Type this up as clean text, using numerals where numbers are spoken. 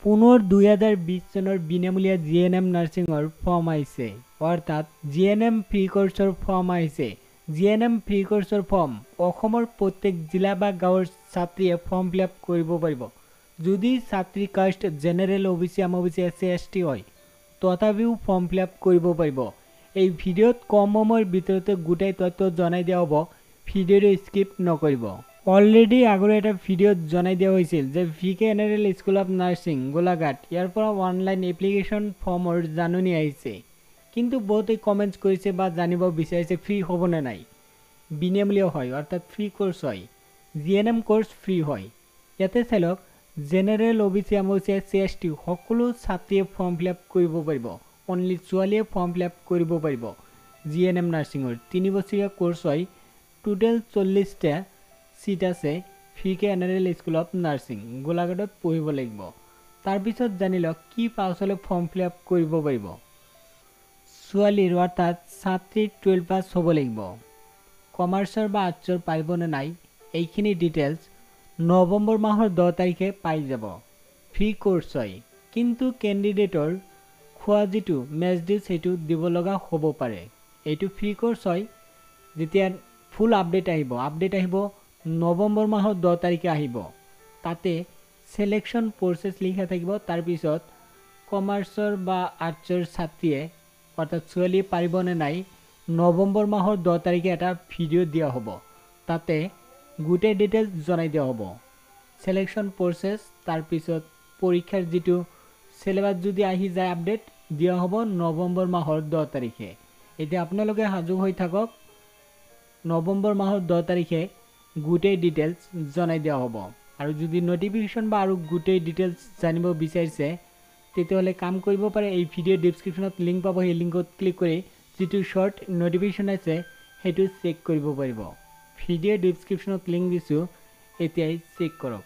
পুনৰ 2020 চনৰ বিনামূলীয়া জিএনএম নাৰ্ছিঙৰ ফৰ্ম আহিছে, অৰ্থাৎ জিএনএম ফ্ৰী কোৰ্চৰ ফৰ্ম আহিছে। জিএনএম ফ্ৰী কোৰ্চৰ ফৰ্ম অসমৰ প্ৰত্যেক জিলা বা গাঁৱৰ ছাত্ৰীয়ে ফৰ্ম ফিল আপ কৰিব পাৰিব। যদি ছাত্ৰী caste general OBC MOBC SC ST হয় তথাপিও ফৰ্ম ফিল আপ কৰিব পাৰিব। এই ভিডিঅ'ত কম সময়ৰ ভিতৰতে গোটেই তথ্য জনাই দিয়া হ'ব, ভিডিঅ'টো স্কিপ নকৰিব। অলৰেডি আগৰ এটা ভিডিঅ'ত জনাই দিয়া হৈছিল যে VK NRL school of nursing Golaghat ইয়াৰ পৰা অনলাইন এপ্লিকেশ্যন ফৰ্মৰ জাননী আহিছে, কিন্তু বহুতে কমেণ্টছ কৰিছে বা জানিব বিচাৰিছে ফ্ৰী হ'বনে নাই। বিনামূলীয়া হয়, অৰ্থাৎ ফ্ৰী কোৰ্চ হয়। জিএনএম কোৰ্চ ফ্ৰী হয়। ইয়াতে চাই লওক, general OBC MOBC SC ST সকলো ছাত্ৰীয়ে ফৰ্ম ফিল আপ কৰিব পাৰিব। অনলি ছোৱালীয়ে ফৰ্ম ফিল আপ কৰিব পাৰিব। জিএনএম নাৰ্ছিঙৰ 3 বছৰীয়া কোৰ্চ হয়। টোটেল 40টা সিট আছে। VK NRL school of nursing গোলাঘাটত পঢ়িব লাগিব। তাৰপিছত জানি লওক কি পাছলৈ ফৰ্ম ফিল আপ কৰিব পাৰিব। ছোৱালীৰ অৰ্থাৎ ছাত্ৰীৰ 12 পাছ হ'ব লাগিব। কমাৰ্চৰ বা আৰ্টছৰ পাৰিবনে নাই এইখিনি ডিটেইলছ নৱেম্বৰ মাহৰ 10 তাৰিখে পাই যাব। ফ্ৰী কোৰ্চ হয়, কিন্তু কেণ্ডিডেটৰ খোৱা যিটো মেচ ডিউ সেইটো দিব লগা হ'ব পাৰে। এইটো ফ্ৰী কোৰ্চ হয়। যেতিয়া ফুল আপডেট আহিব নৱেম্বৰ মাহৰ 10 তাৰিখে আহিব। তাতে সিলেকশ্যন প্ৰচেছ লিখা থাকিব। তাৰপিছত কমাৰ্চৰ বা আৰ্টছৰ ছাত্ৰীয়ে অৰ্থাৎ ছোৱালীয়ে পাৰিবনে নাই নৱেম্বৰ মাহৰ 10 তাৰিখে এটা ভিডিঅ' দিয়া হ'ব। তাতে গোটেই ডিটেইলছ জনাই দিয়া হ'ব। সিলেকশ্যন প্ৰচেছ, তাৰপিছত পৰীক্ষাৰ যিটো চিলেবাছ যদি আহি যায় আপডেট দিয়া হ'ব নৱেম্বৰ মাহৰ 10 তাৰিখে। এতিয়া আপোনালোকে সাজু হৈ থাকক, নৱেম্বৰ মাহৰ 10 তাৰিখে গোটেই ডিটেইলছ জনাই দিয়া হ'ব। আৰু যদি নটিফিকেশ্যন বা আৰু গোটেই ডিটেইলছ জানিব বিচাৰিছে তেতিয়াহ'লে কাম কৰিব পাৰে, এই ভিডিঅ' ডিছক্ৰিপশ্যনত লিংক পাব। সেই লিংকত ক্লিক কৰি যিটো শ্বৰ্ট নটিফিকেশ্যন আছে সেইটো চেক কৰিব পাৰিব। ভিডিঅ' ডিছক্ৰিপশ্যনত লিংক দিছোঁ, এতিয়াই চেক কৰক।